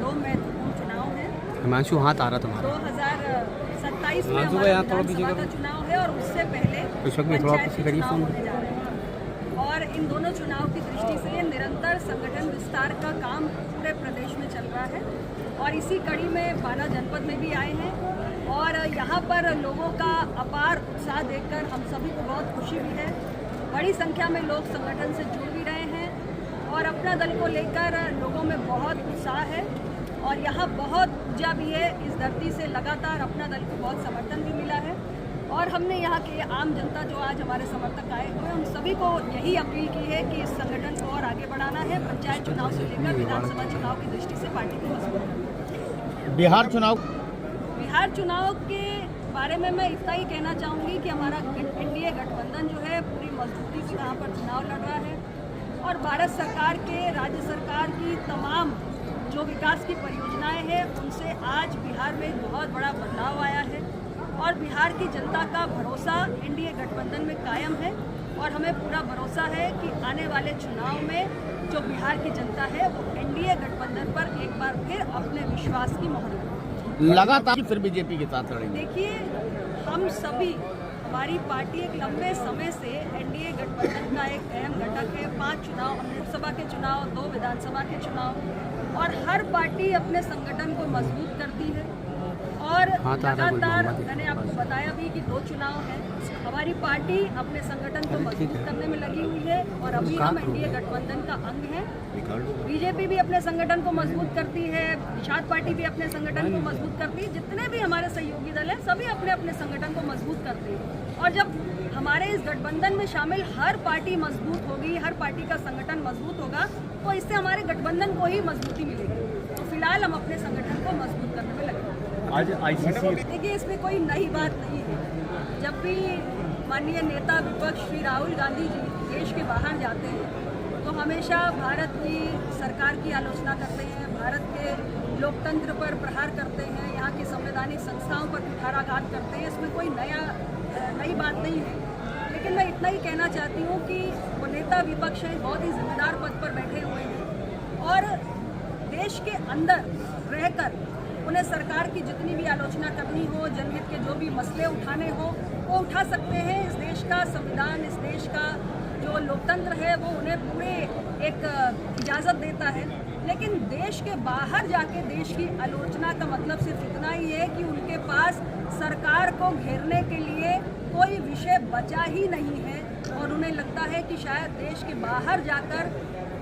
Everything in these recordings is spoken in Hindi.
दो महत्वपूर्ण चुनाव हैं। हिमांशु हाथ आ रहा तुम्हारा 2027 में हमारा विधानसभा का चुनाव है और उससे पहले पंचायत के चुनाव होने जा रहे हैं। और इन दोनों चुनाव की दृष्टि से निरंतर संगठन विस्तार का काम पूरे प्रदेश में चल रहा है और इसी कड़ी में बाना जनपद में भी आए हैं और यहाँ पर लोगों का अपार उत्साह देखकर हम सभी को बहुत खुशी भी है। बड़ी संख्या में लोग संगठन से जुड़ भी रहे हैं और अपना दल को लेकर लोगों में बहुत उत्साह है और यहाँ बहुत ऊर्जा भी है। इस धरती से लगातार अपना दल को बहुत समर्थन भी मिला है और हमने यहाँ के आम जनता जो आज हमारे समर्थक आए हुए हैं उन सभी को यही अपील की है कि इस संगठन को और आगे बढ़ाना है। पंचायत चुनाव से लेकर विधानसभा चुनाव की दृष्टि से पार्टी को मजबूत करना है। बिहार चुनाव के बारे में मैं इतना ही कहना चाहूँगी कि हमारा एनडीए गठबंधन जो है पूरी मजबूती से यहाँ पर चुनाव लड़ रहा है और भारत सरकार के राज्य सरकार की तमाम जो विकास की परियोजनाएं हैं उनसे आज बिहार में एक बहुत बड़ा बदलाव आया है और बिहार की जनता का भरोसा एनडीए गठबंधन में कायम है और हमें पूरा भरोसा है कि आने वाले चुनाव में जो बिहार की जनता है वो एनडीए गठबंधन पर एक बार फिर अपने विश्वास की मोहर लगाएगी। लगातार फिर बीजेपी के साथ लड़ेंगे। देखिए, हम सभी हमारी पार्टी एक लंबे समय से एनडीए गठबंधन का एक अहम घटक है। 5 चुनाव, लोकसभा के चुनाव, 2 विधानसभा के चुनाव और हर पार्टी अपने संगठन को मजबूत करती है और लगातार मैंने आपको बताया भी कि 2 चुनाव हैं। हमारी पार्टी अपने संगठन को मजबूत करने में लगी हुई है और अभी हम एनडीए गठबंधन का अंग हैं। बीजेपी भी अपने संगठन को मजबूत करती है, निषाद पार्टी भी अपने संगठन को मजबूत करती है। जितने भी हमारे सहयोगी दल हैं सभी अपने अपने संगठन को मजबूत करते हैं और जब हमारे इस गठबंधन में शामिल हर पार्टी मजबूत होगी, हर पार्टी का संगठन मजबूत होगा तो इससे हमारे गठबंधन को ही मजबूती मिलेगी। तो फिलहाल हम अपने संगठन को मजबूत करने में लगे। आज आईसीसी देखिए, इसमें कोई नई बात नहीं है। जब भी माननीय नेता विपक्ष श्री राहुल गांधी जी देश के बाहर जाते हैं तो हमेशा भारत की सरकार की आलोचना करते हैं, भारत के लोकतंत्र पर प्रहार करते हैं, यहाँ की संवैधानिक संस्थाओं पर कुठाराघात करते हैं। इसमें कोई नई बात नहीं है, लेकिन मैं इतना ही कहना चाहती हूँ कि वो नेता विपक्ष हैं, बहुत ही जिम्मेदार पद पर बैठे हुए हैं और देश के अंदर रहकर उन्हें सरकार की जितनी भी आलोचना करनी हो, जनहित के जो भी मसले उठाने हो वो उठा सकते हैं। इस देश का संविधान, इस देश का जो लोकतंत्र है वो उन्हें पूरे एक इजाज़त देता है। लेकिन देश के बाहर जाके देश की आलोचना का मतलब सिर्फ इतना ही है कि उनके पास सरकार को घेरने के लिए कोई विषय बचा ही नहीं है और उन्हें लगता है कि शायद देश के बाहर जाकर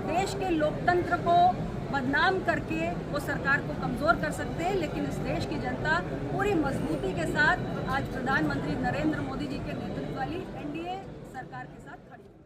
देश के लोकतंत्र को बदनाम करके वो सरकार को कमज़ोर कर सकते हैं। लेकिन इस देश की जनता पूरी मजबूती के साथ आज प्रधानमंत्री नरेंद्र मोदी जी के नेतृत्व वाली एनडीए सरकार के साथ खड़ी है।